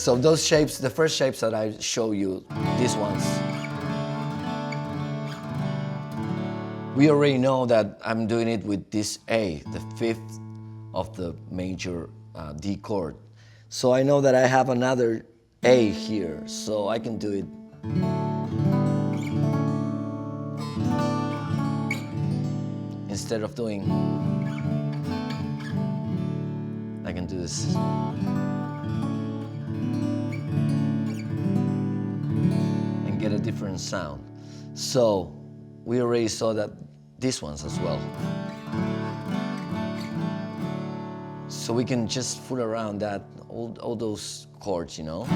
So those shapes, the first shapes that I show you, these ones, we already know that I'm doing it with this A, the fifth of the major D chord. So I know that I have another A here, so I can do it. Instead of doing, I can do this. And get a different sound. So we already saw that these ones as well. So we can just fool around that, all those chords, you know.